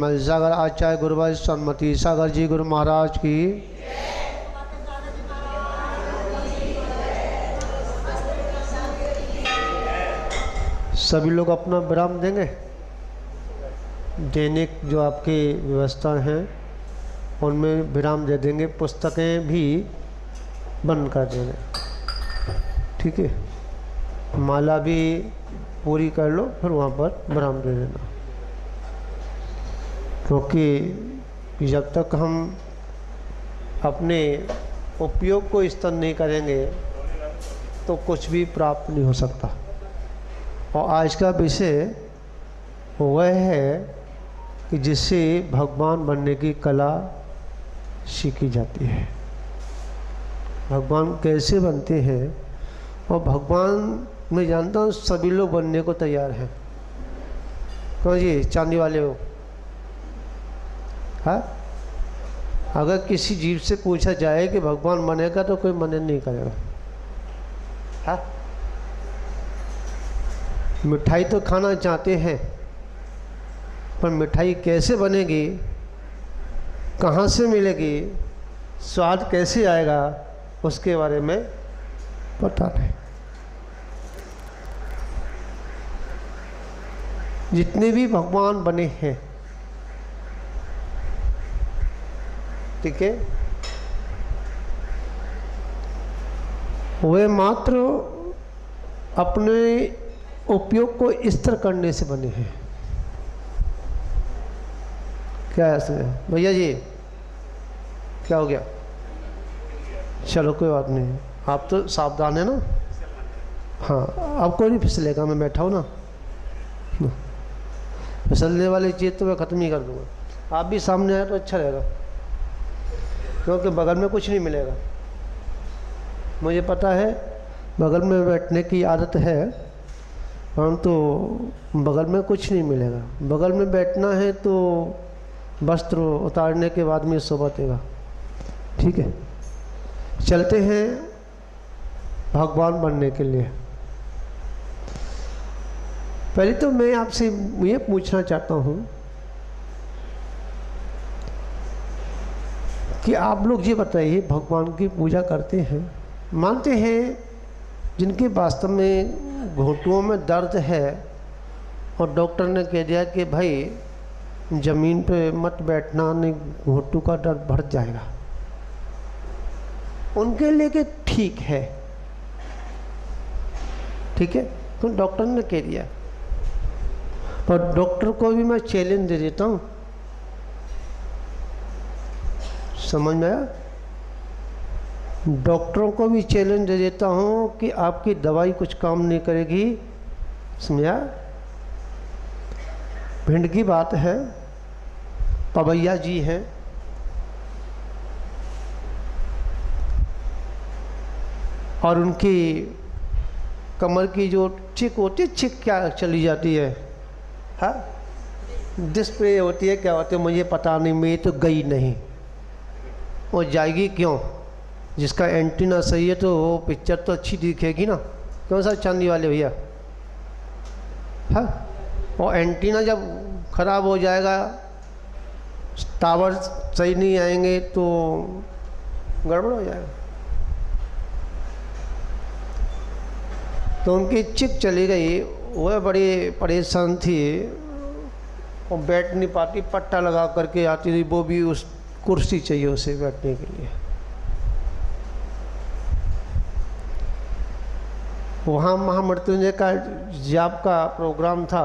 मल सागर आचार्य गुरुवार सन्मति सागर जी गुरु महाराज की। सभी लोग अपना विराम देंगे। दैनिक जो आपकी व्यवस्था हैं उनमें विराम दे देंगे, पुस्तकें भी बंद कर देंगे, ठीक है। माला भी पूरी कर लो, फिर वहाँ पर विराम दे देना, क्योंकि जब तक हम अपने उपयोग को स्तर नहीं करेंगे तो कुछ भी प्राप्त नहीं हो सकता। और आज का विषय वह है कि जिससे भगवान बनने की कला सीखी जाती है। भगवान कैसे बनते हैं, और भगवान मैं जानता हूँ सभी लोग बनने को तैयार हैं। कौन जी चांदी वाले हो? हाँ, अगर किसी जीव से पूछा जाए कि भगवान बनेगा तो कोई मना नहीं करेगा। हाँ, मिठाई तो खाना चाहते हैं, पर मिठाई कैसे बनेगी, कहाँ से मिलेगी, स्वाद कैसे आएगा, उसके बारे में पता नहीं। जितने भी भगवान बने हैं, ठीक है, वे मात्र अपने उपयोग को स्थिर करने से बने हैं। क्या है इसमें भैया जी, क्या हो गया? चलो कोई बात नहीं, आप तो सावधान है ना। हाँ, अब कोई नहीं फिसलेगा, मैं बैठा हूँ ना। फिसलने वाली चीज़ तो मैं ख़त्म ही कर दूँगा। आप भी सामने आए तो अच्छा रहेगा, क्योंकि बगल में कुछ नहीं मिलेगा। मुझे पता है बगल में बैठने की आदत है, परंतु बगल में कुछ नहीं मिलेगा। बगल में बैठना है तो वस्त्र उतारने के बाद में शोभा देगा, ठीक है। चलते हैं भगवान बनने के लिए। पहले तो मैं आपसे ये पूछना चाहता हूँ कि आप लोग ये बताइए, भगवान की पूजा करते हैं, मानते हैं, जिनके वास्तव में घुटनों में दर्द है और डॉक्टर ने कह दिया कि भाई ज़मीन पे मत बैठना, नहीं घुटनों का दर्द बढ़ जाएगा, उनके लिए कि ठीक है, ठीक है, तो डॉक्टर ने कह दिया। पर डॉक्टर को भी मैं चैलेंज दे देता हूँ, समझ में आया? डॉक्टरों को भी चैलेंज दे देता हूँ कि आपकी दवाई कुछ काम नहीं करेगी, समझा? भिंड की बात है, पवैया जी हैं, और उनकी कमर की जो चिक होती है, चिक क्या चली जाती है, हाँ, डिस्प्ले होती है, क्या होती है मुझे पता नहीं, मैं तो गई नहीं। वो जाएगी क्यों? जिसका एंटीना सही है तो वो पिक्चर तो अच्छी दिखेगी ना। क्यों सर चांदी वाले भैया? हाँ, और एंटीना जब खराब हो जाएगा, टावर सही नहीं आएंगे तो गड़बड़ हो जाएगा। तो उनकी चिक चली गई, वह बड़ी परेशान थी, और बैठ नहीं पाती, पट्टा लगा करके आती थी, वो भी उस कुर्सी चाहिए उसे बैठने के लिए। वहाँ महामृत्युंजय का जाप का प्रोग्राम था,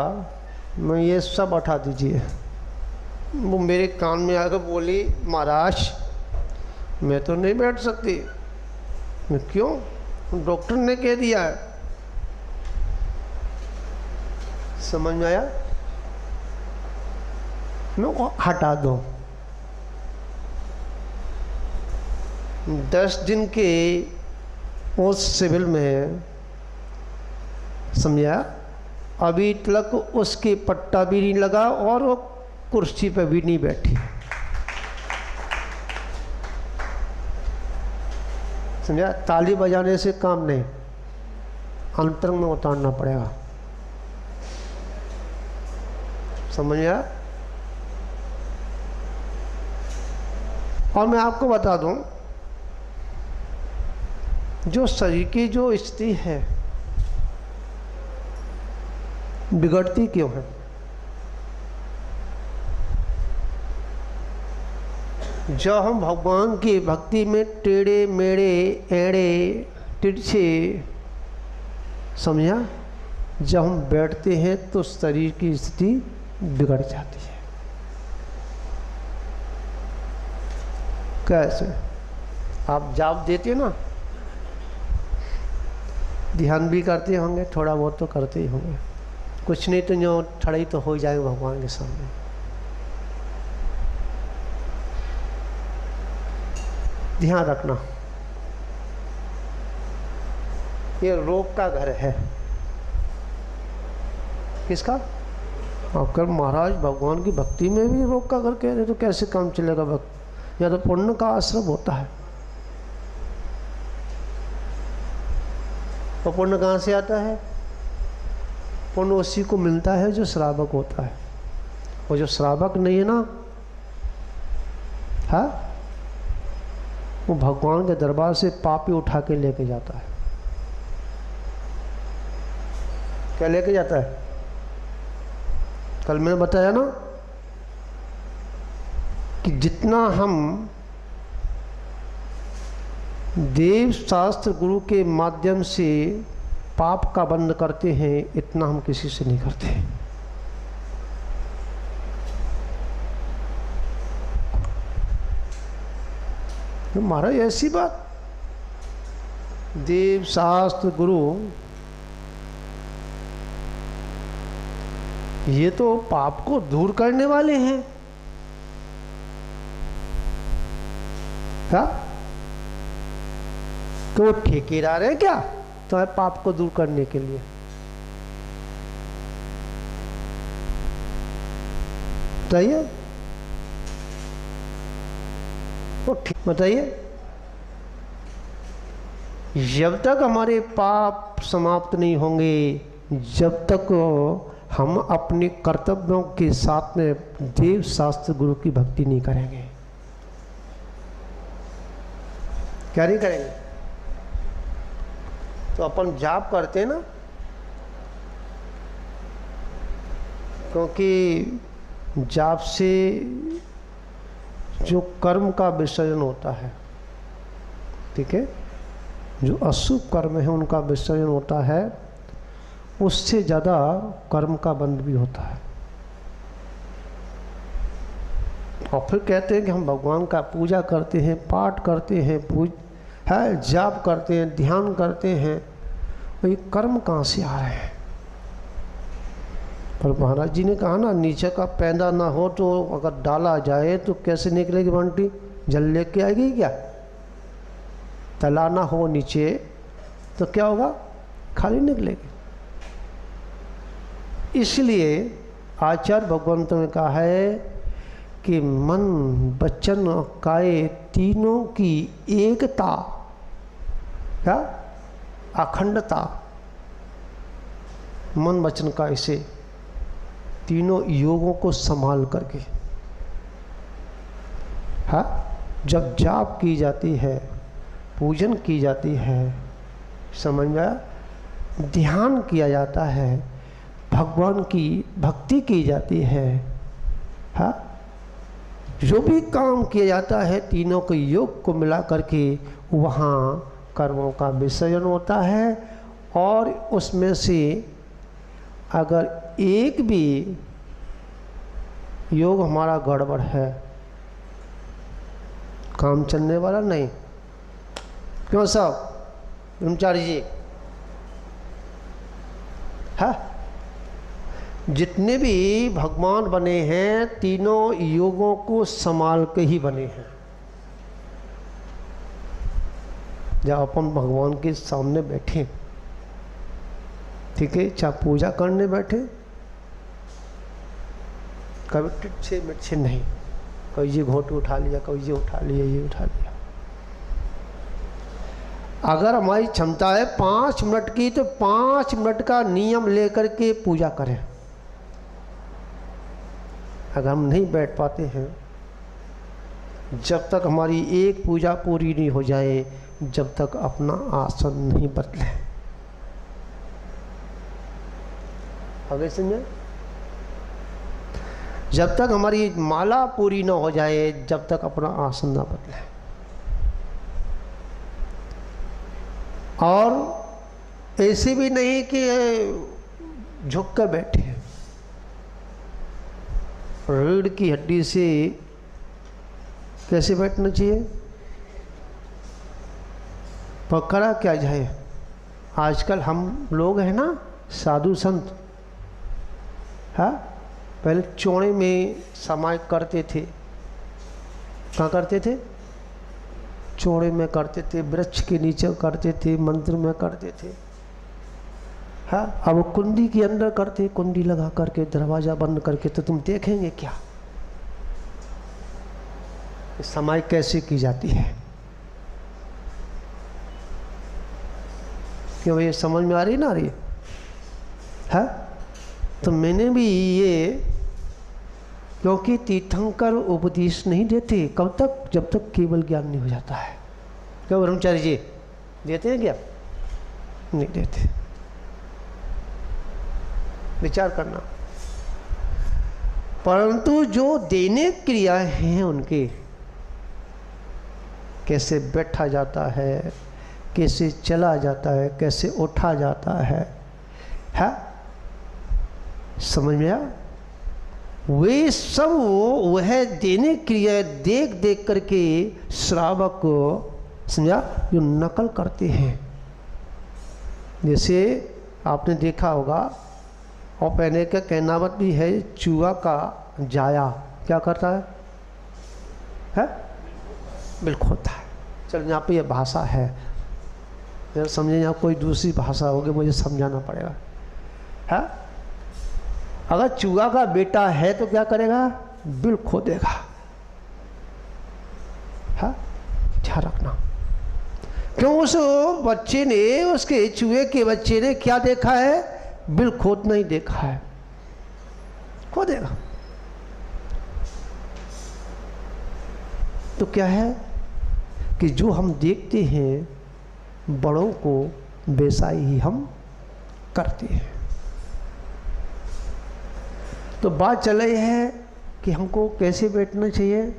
मैं ये सब उठा दीजिए। वो मेरे कान में आकर बोली, महाराज मैं तो नहीं बैठ सकती। मैं क्यों? डॉक्टर ने कह दिया है। समझ में आया? मैं वो हटा दो। 10 दिन के उस सिविल में, समझा, अभी तक उसके पट्टा भी नहीं लगा और वो कुर्सी पे भी नहीं बैठी। समझा? ताली बजाने से काम नहीं, अंतरंग में उतारना पड़ेगा। समझ आया? और मैं आपको बता दूं, जो शरीर की जो स्थिति है बिगड़ती क्यों है? जब हम भगवान की भक्ति में टेढ़े मेढ़े एड़े तिरछे, समझा, जब हम बैठते हैं तो शरीर की स्थिति बिगड़ जाती है। कैसे? आप जाप देते ना, ध्यान भी करते होंगे, थोड़ा बहुत तो करते ही होंगे, कुछ नहीं तो जो खड़े तो हो जाएंगे भगवान के सामने। ध्यान रखना, ये रोग का घर है। किसका? अगर महाराज भगवान की भक्ति में भी रोग का घर कह रहे तो कैसे काम चलेगा भक्त? या तो पुण्य का आश्रम होता है। तो पुण्य कहाँ से आता है? पुण्य उसी को मिलता है जो श्रावक होता है, और जो श्रावक नहीं है ना, हाँ, वो भगवान के दरबार से पापी उठा के लेके जाता है। क्या लेके जाता है? कल मैंने बताया ना कि जितना हम देव शास्त्र गुरु के माध्यम से पाप का बंद करते हैं, इतना हम किसी से नहीं करते। तो महाराज ऐसी बात, देव शास्त्र गुरु ये तो पाप को दूर करने वाले हैं। क्या तो वो ठेकेदार है क्या तो है पाप को दूर करने के लिए? बताइए, वो बताइए, जब तक हमारे पाप समाप्त नहीं होंगे, जब तक हम अपने कर्तव्यों के साथ में देव शास्त्र गुरु की भक्ति नहीं करेंगे। क्या नहीं करेंगे? तो अपन जाप करते हैं ना, क्योंकि जाप से जो कर्म का विसर्जन होता है, ठीक है, जो अशुभ कर्म है उनका विसर्जन होता है, उससे ज़्यादा कर्म का बंध भी होता है। और फिर कहते हैं कि हम भगवान का पूजा करते हैं, पाठ करते हैं, जाप करते हैं, ध्यान करते हैं, तो ये कर्म कहाँ से आ रहे हैं? पर महाराज जी ने कहा ना, नीचे का पैदा ना हो तो अगर डाला जाए तो कैसे निकलेगी बंटी? जल लेके आएगी क्या? तला ना हो नीचे तो क्या होगा? खाली निकलेगी। इसलिए आचार्य भगवंत ने कहा है कि मन वचन और काया तीनों की एकता, क्या अखंडता, मन वचन काया से तीनों योगों को संभाल करके, हाँ, जब जाप की जाती है, पूजन की जाती है, समझ में, ध्यान किया जाता है, भगवान की भक्ति की जाती है, हाँ, जो भी काम किया जाता है तीनों के योग को मिला करके वहाँ कर्मों का विसर्जन होता है। और उसमें से अगर एक भी योग हमारा गड़बड़ है, काम चलने वाला नहीं। क्यों साहब ब्रह्मचारी जी? है, जितने भी भगवान बने हैं तीनों योगों को संभाल के ही बने हैं। जब अपन भगवान के सामने बैठे, ठीक है, चाहे पूजा करने बैठे, कभी टिच्छे मिच्छे नहीं, कोई ये घोट उठा लिया, कोई ये उठा लिया, ये उठा लिया। अगर हमारी क्षमता है 5 मिनट की तो 5 मिनट का नियम लेकर के पूजा करें। अगर हम नहीं बैठ पाते हैं जब तक हमारी एक पूजा पूरी नहीं हो जाए, जब तक अपना आसन नहीं बदले। आगे समझे? जब तक हमारी माला पूरी ना हो जाए, जब तक अपना आसन ना बदले। और ऐसे भी नहीं कि झुक कर बैठे, रीढ़ की हड्डी से कैसे बैठना चाहिए, पकड़ा क्या जाए। आजकल हम लोग हैं ना साधु संत, हाँ, पहले चौड़े में समाय करते थे। कहाँ करते थे? चौड़े में करते थे, वृक्ष के नीचे करते थे, मंदिर में करते थे। हाँ, अब कुंडी के अंदर करते, कुंडी लगा करके दरवाज़ा बंद करके। तो तुम देखेंगे क्या समाय कैसे की जाती है। क्यों भैया, समझ में आ रही ना आ रही है? हाँ, तो मैंने भी ये, क्योंकि तीर्थंकर उपदेश नहीं देते कब तक, जब तक केवल ज्ञान नहीं हो जाता है। क्या ब्रह्मचारी जी देते हैं क्या? नहीं देते। विचार करना। परंतु जो देने क्रियाएं हैं उनके, कैसे बैठा जाता है, कैसे चला जाता है, कैसे उठा जाता है, समझ में आया? वे सब वह देने क्रिया देख देख करके श्रावक को, समझा, जो नकल करते हैं। जैसे आपने देखा होगा, और पहले का कहनावत भी है, चूहा का जाया क्या करता है? बिल्कुल होता है। चलो यहाँ पे ये भाषा है, समझे, यहाँ कोई दूसरी भाषा होगी, मुझे समझाना पड़ेगा। है, अगर चूहा का बेटा है तो क्या करेगा? बिल खो देगा। है, ध्यान रखना। क्यों? उस बच्चे ने, उसके चूहे के बच्चे ने क्या देखा है? बिल खोद नहीं देखा है, खो देगा। तो क्या है कि जो हम देखते हैं बड़ों को, वैसा ही हम करते हैं। तो बात चल रही है कि हमको कैसे बैठना चाहिए।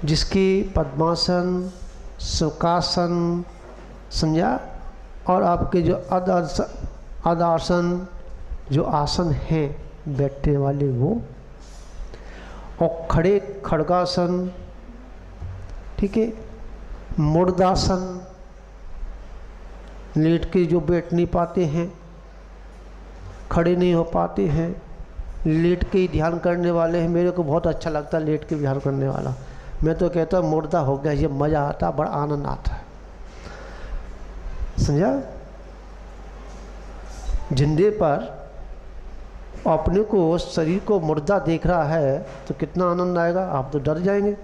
जिसकी पद्मासन, सुखासन, समझा, और आपके जो अदासन जो आसन हैं बैठने वाले वो, और खड़े खड़गासन, ठीक है, मुर्दासन, लेट के जो बैठ नहीं पाते हैं, खड़े नहीं हो पाते हैं, लेट के ही ध्यान करने वाले हैं। मेरे को बहुत अच्छा लगता है लेट के ध्यान करने वाला। मैं तो कहता हूँ मुर्दा हो गया, ये मज़ा आता, बड़ा आनंद आता है। समझा? जिंदे पर अपने को, शरीर को मुर्दा देख रहा है तो कितना आनंद आएगा। आप तो डर जाएंगे।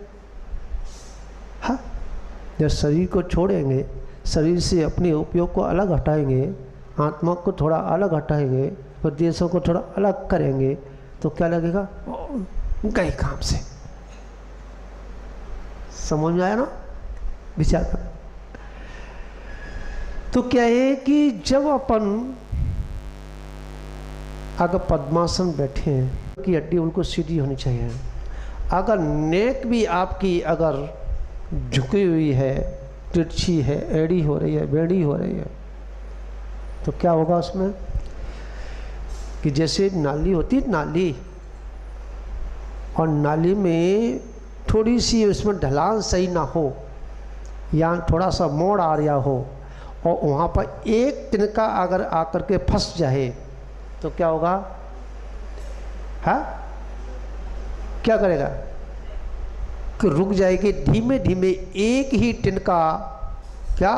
हाँ, जब शरीर को छोड़ेंगे, शरीर से अपने उपयोग को अलग हटाएंगे, आत्मा को थोड़ा अलग हटाएंगे, प्रदेशों को थोड़ा अलग करेंगे, तो क्या लगेगा? गए काम से। समझ में आया ना? विचार कर। तो क्या है कि जब अपन अगर पद्मासन बैठे हैं कि हड्डी उनको सीधी होनी चाहिए। अगर नेक भी आपकी अगर झुकी हुई है, तिरछी है, एड़ी हो रही है, बेड़ी हो रही है, तो क्या होगा उसमें कि जैसे नाली होती, नाली, और नाली में थोड़ी सी उसमें ढलान सही ना हो, या थोड़ा सा मोड़ आ रहा हो, और वहाँ पर एक तिनका अगर आकर के फंस जाए तो क्या होगा? हाँ, क्या करेगा? कि रुक जाएगी। धीमे धीमे एक ही तिनका क्या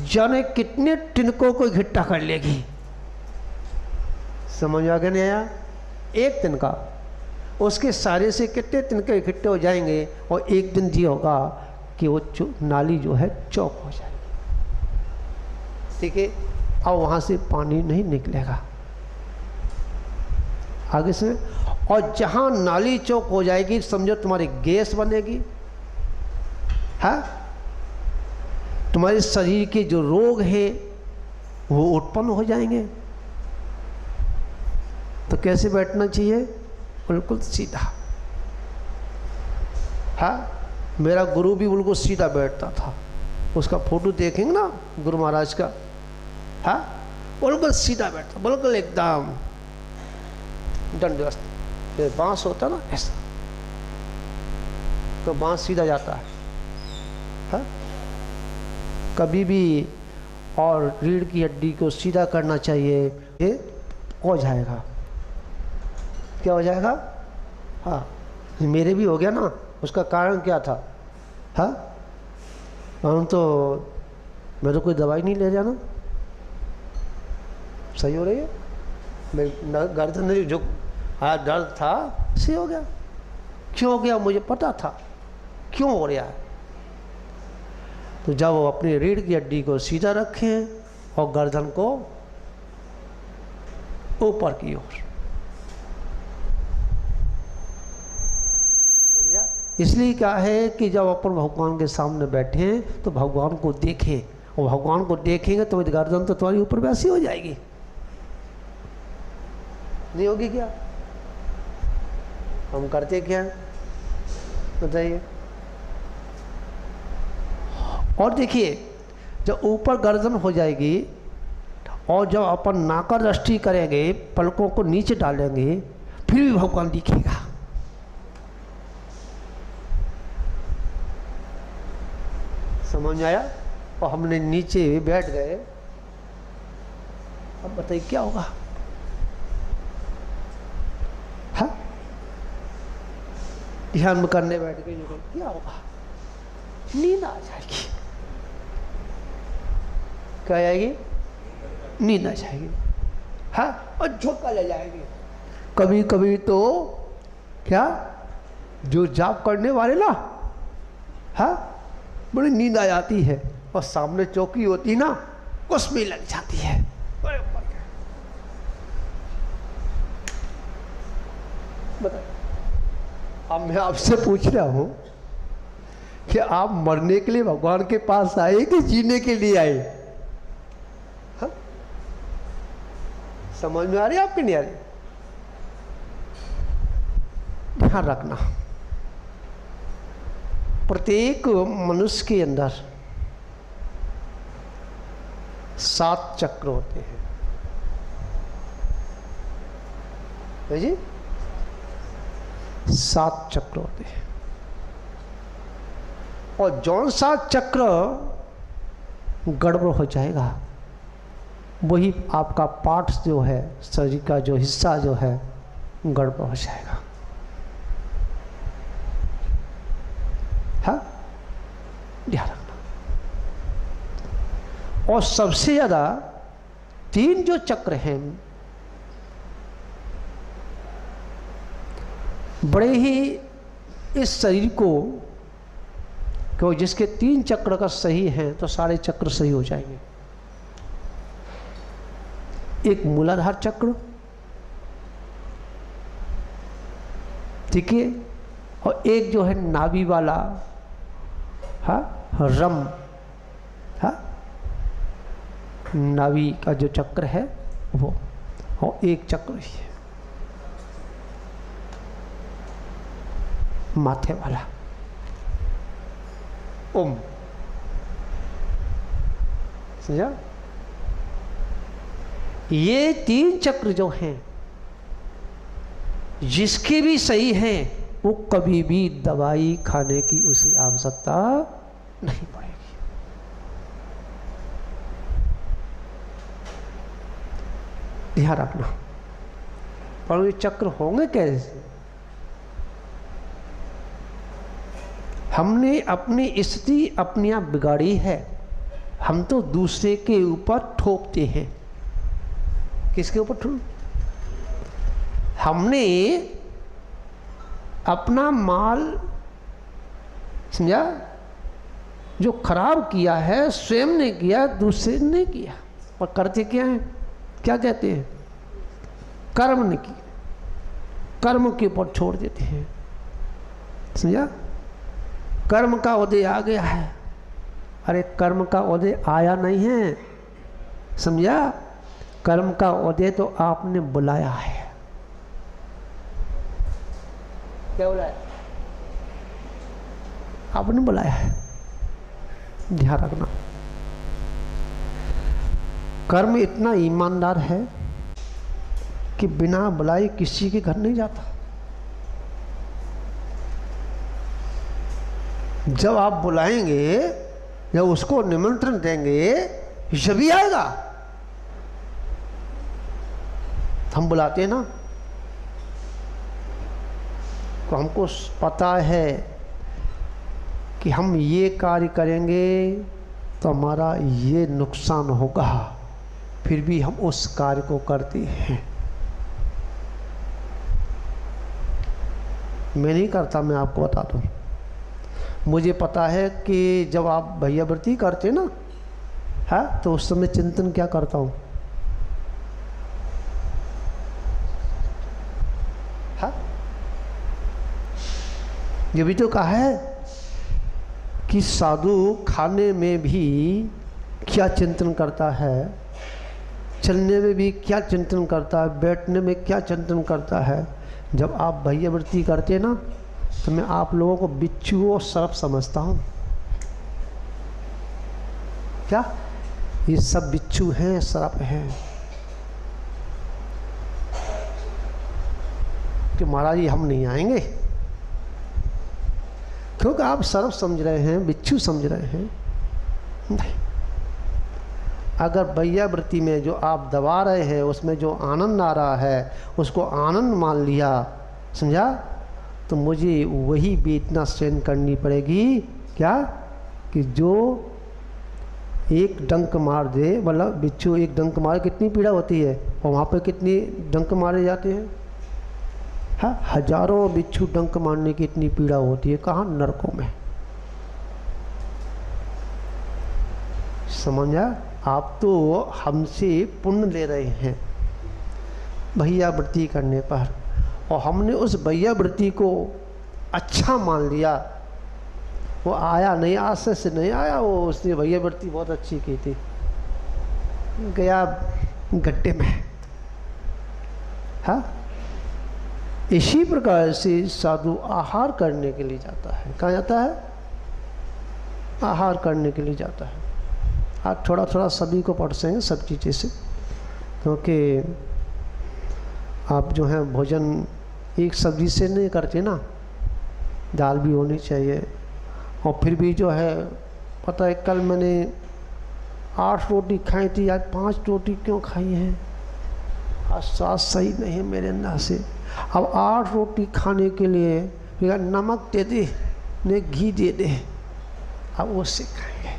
जाने कितने तिनकों को इकट्ठा कर लेगी। समझ आ गया नहीं आया? एक तिनका, उसके सारे से कितने तिनके इकट्ठे हो जाएंगे, और एक दिन ये होगा कि वो नाली जो है चौक हो जाएगी। ठीक है, और वहाँ से पानी नहीं निकलेगा आगे से। और जहाँ नाली चौक हो जाएगी समझो तुम्हारी गैस बनेगी, हाँ, तुम्हारे शरीर के जो रोग हैं वो उत्पन्न हो जाएंगे। तो कैसे बैठना चाहिए? बिल्कुल सीधा। हाँ, मेरा गुरु भी बिल्कुल सीधा बैठता था, उसका फोटो देखेंगे ना गुरु महाराज का, हाँ, बिल्कुल सीधा बैठता, बिल्कुल एकदम दंडवस्त। बांस होता ना ऐसा, तो बांस सीधा जाता है, हाँ? कभी भी और रीढ़ की हड्डी को सीधा करना चाहिए, ये हो जाएगा। क्या हो जाएगा? हाँ, मेरे भी हो गया ना। उसका कारण क्या था? हाँ, मैं तो कोई दवाई नहीं ले जाना, सही हो रही है। मैं गर्दन में जो दर्द था सही हो गया। क्यों हो गया? मुझे पता था क्यों हो रहा है। तो जब वो अपनी रीढ़ की हड्डी को सीधा रखें और गर्दन को ऊपर की ओर, समझा? इसलिए क्या है कि जब अपन भगवान के सामने बैठे तो भगवान को देखें, और भगवान को देखेंगे तो गर्दन तो तुम्हारी ऊपर वैसी हो जाएगी, नहीं होगी क्या? हम करते क्या बताइए? और देखिए, जब ऊपर गर्दन हो जाएगी और जब अपन नाका दृष्टि करेंगे, पलकों को नीचे डालेंगे, फिर भी भगवान दिखेगा। समझ में आया? और हमने नीचे बैठ गए, अब बताइए क्या होगा? हाँ, ध्यान में करने बैठ गए, क्या होगा? नींद आ जाएगी। क्या आएगी? नींद आ जाएगी, हाँ, और झोंका ले जाएगी। कभी कभी तो क्या, जो जाप करने वाले ना, हाँ, बड़ी नींद आ जाती है, और सामने चौकी होती ना, उसमें लग जाती है। बताइए, अब मैं आपसे पूछ रहा हूं कि आप मरने के लिए भगवान के पास आए कि जीने के लिए आए? हाँ? समझ में आ रही है आपकी? नहीं आ रही? ध्यान रखना, प्रत्येक मनुष्य के अंदर 7 चक्र होते हैं, है जी? 7 चक्र होते हैं, और जौन सा चक्र गड़बड़ हो जाएगा वही आपका पार्ट जो है, शरीर का जो हिस्सा जो है, गड़बड़ हो जाएगा। हाँ, ध्यान रखना। और सबसे ज्यादा 3 जो चक्र हैं, बड़े ही इस शरीर को, क्यों, जिसके 3 चक्र का सही है तो सारे चक्र सही हो जाएंगे। एक मूलाधार चक्र, ठीक है, और एक जो है नाभि वाला, हाँ, रम, हाँ, नाभि का जो चक्र है वो, और एक चक्र ही है माथे वाला, ओम। समझा? ये 3 चक्र जो हैं, जिसके भी सही हैं, वो कभी भी दवाई खाने की उसे आवश्यकता नहीं पड़ेगी। ध्यान रखना। पर ये चक्र होंगे कैसे? हमने अपनी स्थिति अपने आप बिगाड़ी है। हम तो दूसरे के ऊपर ठोकते हैं। किसके ऊपर ठोक? हमने अपना माल, समझा, जो खराब किया है स्वयं ने किया, दूसरे ने किया। और करते क्या हैं? क्या कहते हैं? कर्म ने किया। कर्म के ऊपर छोड़ देते हैं। समझा? कर्म का उदय आ गया है। अरे कर्म का उदय आया नहीं है, समझा? कर्म का उदय तो आपने बुलाया है। क्या बुलाया? आपने बुलाया है, ध्यान रखना। कर्म इतना ईमानदार है कि बिना बुलाए किसी के घर नहीं जाता। जब आप बुलाएंगे, जब उसको निमंत्रण देंगे, जभी आएगा। हम बुलाते हैं ना, तो हमको पता है कि हम ये कार्य करेंगे तो हमारा ये नुकसान होगा, फिर भी हम उस कार्य को करते हैं। मैं नहीं करता, मैं आपको बता दूं। मुझे पता है कि जब आप भैया व्रती करते ना, है, तो उस समय चिंतन क्या करता हूँ, है? ये भी तो कहा है कि साधु खाने में भी क्या चिंतन करता है, चलने में भी क्या चिंतन करता है, बैठने में क्या चिंतन करता है। जब आप भैया व्रती करते ना, तो मैं आप लोगों को बिच्छू और सर्प समझता हूँ। क्या ये सब बिच्छू हैं, सर्प हैं? कि महाराज जी हम नहीं आएंगे, क्योंकि आप सर्प समझ रहे हैं, बिच्छू समझ रहे हैं। नहीं, अगर भैया व्रती में जो आप दबा रहे हैं, उसमें जो आनंद आ रहा है, उसको आनंद मान लिया, समझा, तो मुझे वही वेदना सहन करनी पड़ेगी। क्या? कि जो एक डंक मार दे, मतलब बिच्छू एक डंक मारे कितनी पीड़ा होती है, और वहाँ पे कितनी डंक मारे जाते हैं, हाँ, हजारों बिच्छू डंक मारने की इतनी पीड़ा होती है। कहाँ? नरकों में। समझा? आप तो हमसे पुण्य ले रहे हैं भैया व्रती करने पर, और हमने उस भैया व्रती को अच्छा मान लिया। वो आया नहीं, आशय से नहीं आया, वो उसने भैया व्रती बहुत अच्छी की थी, गया गड्ढे में। हाँ, इसी प्रकार से साधु आहार करने के लिए जाता है। कहाँ जाता है? आहार करने के लिए जाता है। आप थोड़ा थोड़ा सभी को पढ़सेंगे सब चीज़ें से, क्योंकि आप जो है भोजन एक सब्जी से नहीं करते ना, दाल भी होनी चाहिए। और फिर भी जो है, पता है कल मैंने 8 रोटी खाई थी, आज 5 रोटी क्यों खाई हैं? आज स्वास्थ्य सही नहीं है मेरे अंदर से। अब 8 रोटी खाने के लिए नमक दे दे, ने घी दे दे, अब उससे खाएंगे,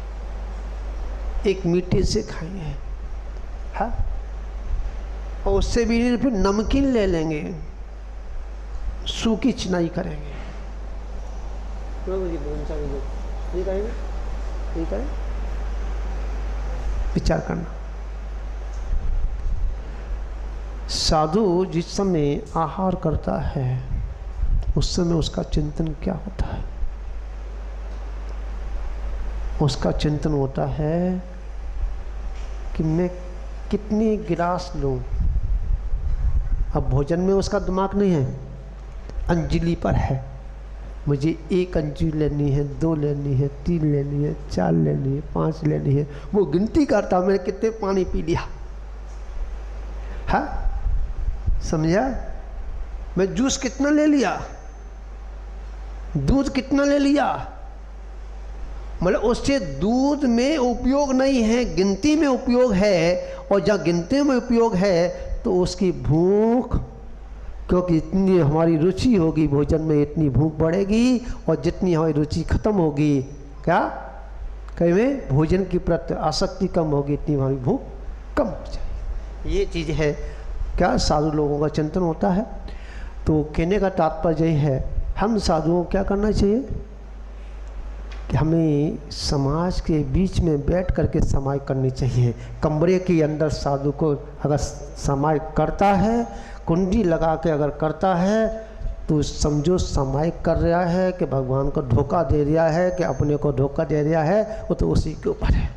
एक मीठे से खाएंगे, हाँ, और उससे भी नहीं फिर नमकीन ले लेंगे, सूखी चिनाई करेंगे। ये करें, विचार करना। साधु जिस समय आहार करता है, उस समय उसका चिंतन क्या होता है? उसका चिंतन होता है कि मैं कितनी गिलास लूं। अब भोजन में उसका दिमाग नहीं है, अंजलि पर है। मुझे 1 अंजलि लेनी है, 2 लेनी है, 3 लेनी है, 4 लेनी है, 5 लेनी है। वो गिनती करता मैंने कितने पानी पी लिया। हाँ, समझा? मैं जूस कितना ले लिया, दूध कितना ले लिया, मतलब उससे दूध में उपयोग नहीं है, गिनती में उपयोग है। और जहाँ गिनती में उपयोग है तो उसकी भूख, क्योंकि इतनी हमारी रुचि होगी भोजन में, इतनी भूख बढ़ेगी, और जितनी हमारी रुचि खत्म होगी, क्या कहीं में भोजन की प्रति आसक्ति कम होगी, इतनी हमारी भूख कम हो जाएगी। ये चीज़ है क्या साधु लोगों का चिंतन होता है। तो कहने का तात्पर्य यही है, हम साधुओं को क्या करना चाहिए? कि हमें समाज के बीच में बैठ करके समाई करनी चाहिए। कमरे के अंदर साधु को अगर समाई करता है, कुंडी लगा के अगर करता है, तो समझो समाई कर रहा है कि भगवान को धोखा दे रहा है कि अपने को धोखा दे रहा है, वो तो उसी के ऊपर है।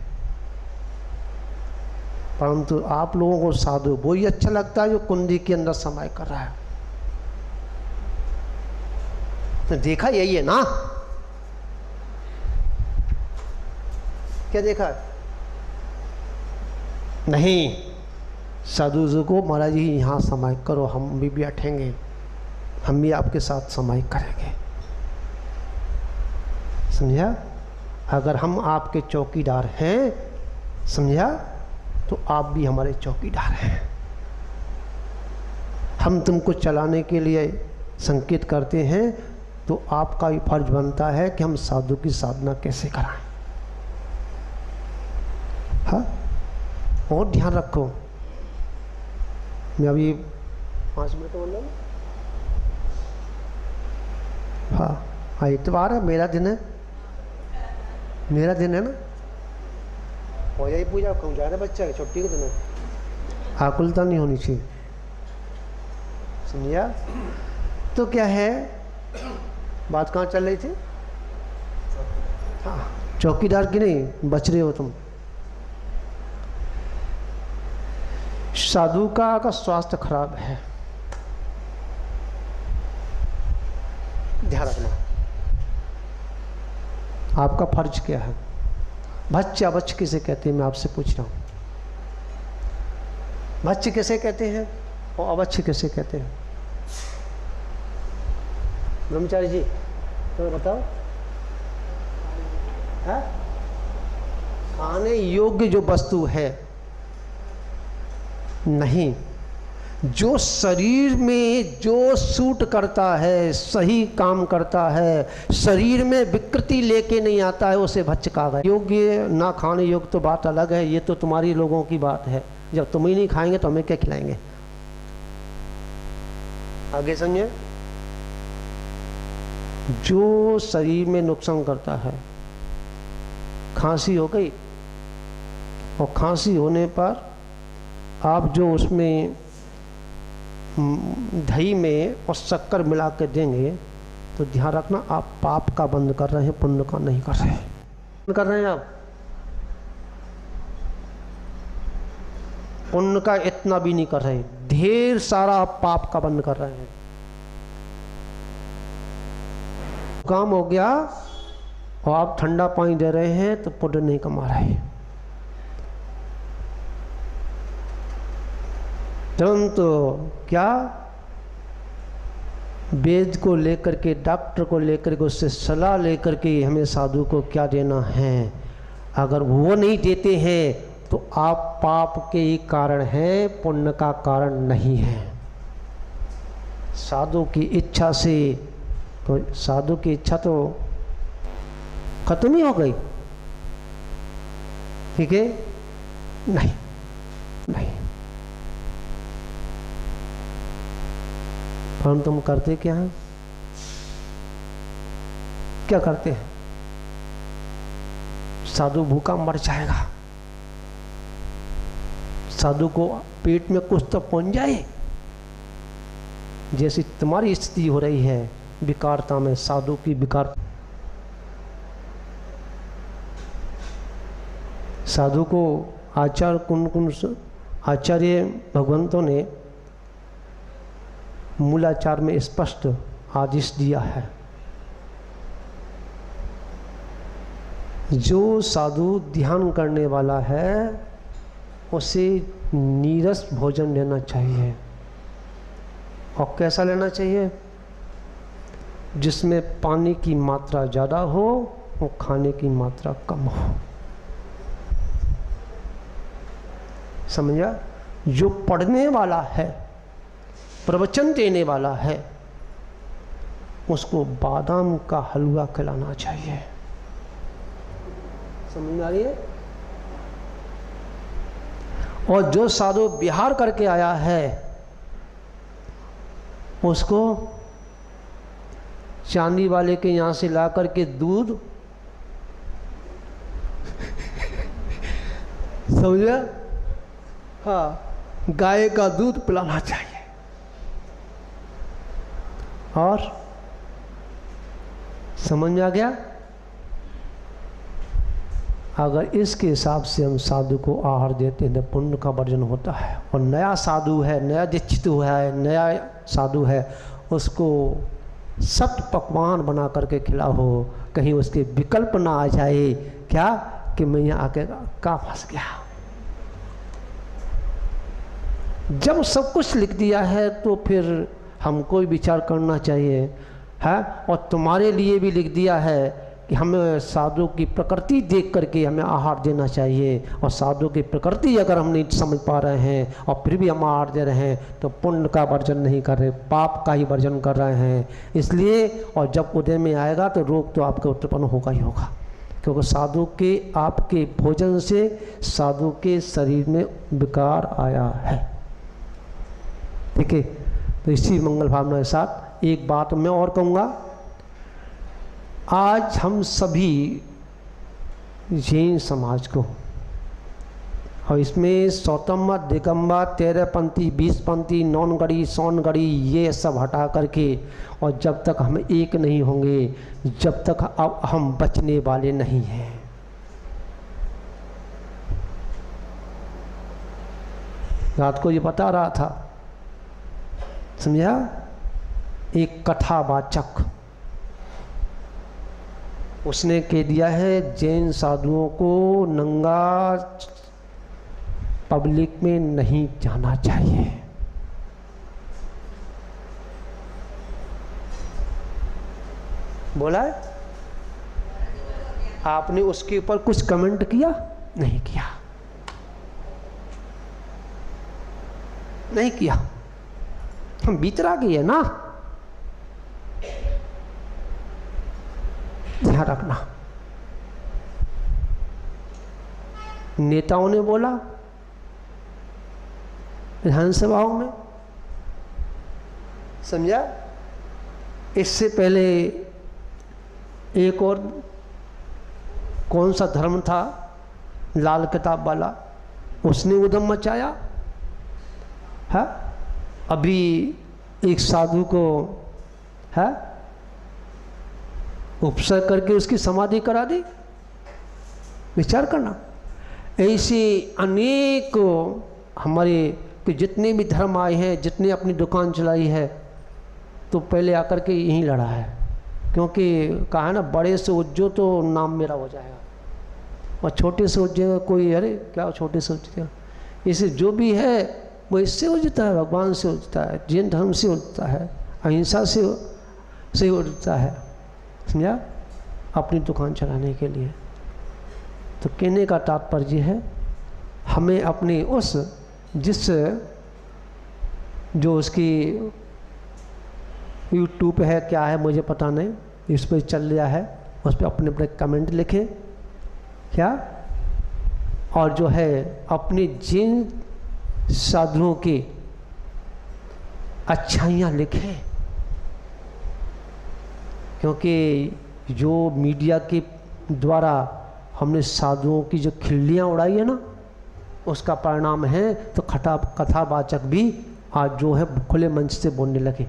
परंतु आप लोगों को साधु वही अच्छा लगता है जो कुंडी के अंदर समाई कर रहा है। तो देखा यही है ना, क्या देखा? नहीं, साधु जी को महाराज जी यहाँ समाई करो, हम भी बैठेंगे, हम भी आपके साथ समाई करेंगे। समझा? अगर हम आपके चौकीदार हैं, समझा, तो आप भी हमारे चौकीदार हैं। हम तुमको चलाने के लिए संकेत करते हैं, तो आपका भी फर्ज बनता है कि हम साधु की साधना कैसे कराएं। हाँ, और ध्यान रखो, मैं अभी 5 मिनट बोल रहा हूँ। हाँ, इतवार है, मेरा दिन है, मेरा दिन है ना, हो जाए पूजा। कहूँ जा रहे बच्चा है, छुट्टी के दिन है, आकुलता नहीं होनी चाहिए। समझा? तो क्या है, बात कहाँ चल रही थी? हाँ, चौकीदार की नहीं, बच रहे हो तुम। साधु का स्वास्थ्य खराब है, ध्यान रखना। आपका फर्ज क्या है? भच्च अभच्च किसे कहते हैं, मैं आपसे पूछ रहा हूं। भच्च किसे कहते हैं और अभच्च किसे कहते हैं? ब्रह्मचारी जी तो बताओ। है? खाने योग्य जो वस्तु है नहीं, जो शरीर में जो सूट करता है, सही काम करता है, शरीर में विकृति लेके नहीं आता है, उसे भच्च कहा गया। योग्य ना खाने योग्य तो बात अलग है, ये तो तुम्हारी लोगों की बात है। जब तुम ही नहीं खाएंगे तो हमें क्या खिलाएंगे? आगे समझे? जो शरीर में नुकसान करता है, खांसी हो गई और खांसी होने पर आप जो उसमें दही में और शक्कर मिला के देंगे, तो ध्यान रखना आप पाप का बंद कर रहे हैं, पुण्य का नहीं कर रहे हैं। कर रहे हैं आप पुण्य का इतना भी नहीं कर रहे, ढेर सारा आप पाप का बंद कर रहे हैं। काम हो गया और आप ठंडा पानी दे रहे हैं, तो पुण्य नहीं कमा रहे। तुरंत क्या वेद को लेकर के, डॉक्टर को लेकर के, उससे सलाह लेकर के हमें साधु को क्या देना है। अगर वो नहीं देते हैं तो आप पाप के ही कारण हैं, पुण्य का कारण नहीं है। साधु की इच्छा से, तो साधु की इच्छा तो खत्म ही हो गई, ठीक है? नहीं, नहीं। हम तुम करते क्या हैं? क्या करते हैं? साधु भूखा मर जाएगा, साधु को पेट में कुछ तो पहुंच जाए। जैसी तुम्हारी स्थिति हो रही है विकारता में, साधु की विकार। साधु को आचार्य भगवंतों ने मूलाचार में स्पष्ट आदेश दिया है, जो साधु ध्यान करने वाला है उसे नीरस भोजन लेना चाहिए। और कैसा लेना चाहिए? जिसमें पानी की मात्रा ज़्यादा हो और खाने की मात्रा कम हो। समझा? जो पढ़ने वाला है, प्रवचन देने वाला है, उसको बादाम का हलवा खिलाना चाहिए। समझ में आ रही है? और जो साधु विहार करके आया है, उसको चांदी वाले के यहाँ से ला करके दूध समझे? हाँ, गाय का दूध पिलाना चाहिए। और समझ में आ गया? अगर इसके हिसाब से हम साधु को आहार देते हैं तो पुण्य का वर्जन होता है। और नया साधु है, नया दीक्षित हुआ है, नया साधु है, उसको सत पकवान बना करके खिलाओ, कहीं उसके विकल्प ना आ जाए क्या कि मैं यहाँ आके का फंस गया। जब सब कुछ लिख दिया है तो फिर हमको विचार करना चाहिए है। और तुम्हारे लिए भी लिख दिया है कि हमें साधु की प्रकृति देख करके हमें आहार देना चाहिए। और साधु की प्रकृति अगर हम नहीं समझ पा रहे हैं और फिर भी हम आहार दे रहे हैं तो पुण्य का वर्जन नहीं कर रहे, पाप का ही वर्जन कर रहे हैं। इसलिए और जब उदय में आएगा तो रोग तो आपके उत्पन्न होगा ही होगा, क्योंकि साधु के आपके भोजन से साधु के शरीर में विकार आया है। ठीक है, तो इसी मंगल भावना के साथ एक बात मैं और कहूँगा। आज हम सभी जैन समाज को, और इसमें सौतम्मा, दिगंबर, 13पंथी, 20पंथी, नौनगढ़ी, सोनगढ़ी ये सब हटा करके, और जब तक हम एक नहीं होंगे, जब तक अब हम बचने वाले नहीं हैं। रात को ये बता रहा था, समझा? एक कथावाचक उसने कह दिया है जैन साधुओं को नंगा पब्लिक में नहीं जाना चाहिए। बोला है? आपने उसके ऊपर कुछ कमेंट किया? नहीं किया, नहीं किया। हम बीतरागी है ना, ध्यान रखना। नेताओं ने बोला विधानसभाओं में, समझा? इससे पहले एक और कौन सा धर्म था लाल किताब वाला, उसने उद्यम मचाया है। अभी एक साधु को है उपसर्ग करके उसकी समाधि करा दी। विचार करना, ऐसे अनेक हमारे कि जितने भी धर्म आए हैं, जितने अपनी दुकान चलाई है, तो पहले आकर के यहीं लड़ा है। क्योंकि कहा है ना, बड़े से उज्जो तो नाम मेरा हो जाएगा, और छोटे से उज्जेगा कोई, अरे क्या छोटे से उज्जेगा। इसे जो भी है वो इससे उजता है, भगवान से उजता है, जैन धर्म से उजता है, अहिंसा से उजता है, समझा? अपनी दुकान चलाने के लिए। तो कहने का तात्पर्य है, हमें अपने उस जिस जो उसकी यूट्यूब है क्या है मुझे पता नहीं, इस पर चल रहा है, उस पर अपने अपने कमेंट लिखें क्या, और जो है अपने जिन साधुओं की अच्छाइयाँ लिखें। क्योंकि जो मीडिया के द्वारा हमने साधुओं की जो खिल्लियाँ उड़ाई है ना, उसका परिणाम है तो कथावाचक भी आज जो है खुले मंच से बोलने लगे।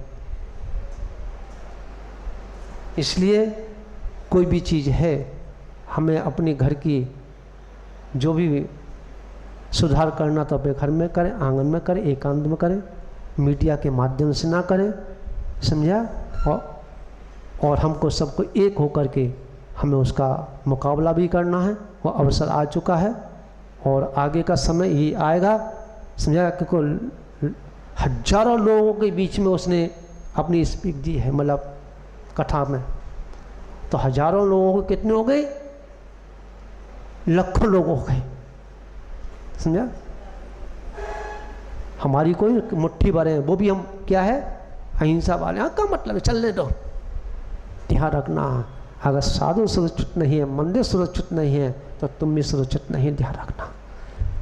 इसलिए कोई भी चीज़ है, हमें अपने घर की जो भी सुधार करना तो अपने घर में करें, आंगन में करें, एकांत में करें, मीडिया के माध्यम से ना करें, समझा? और हमको सबको एक होकर के हमें उसका मुकाबला भी करना है। वो अवसर आ चुका है और आगे का समय ही आएगा, समझा? क्योंकि हजारों लोगों के बीच में उसने अपनी स्पीच दी है, मतलब कथा में, तो हजारों लोगों को कितने हो गए? लाखों लोग हो गए, समझा? हमारी कोई मुट्ठी भरे हैं, वो भी हम क्या है, अहिंसा वाले। हाँ, का मतलब है, चलने दो। ध्यान रखना, अगर साधु सुरक्षित नहीं है, मंदिर सुरक्षित नहीं है, तो तुम भी सुरक्षित नहीं, ध्यान रखना।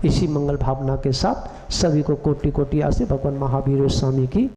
इसी मंगल भावना के साथ सभी को कोटि कोटि आशीर्वाद भगवान महावीर स्वामी की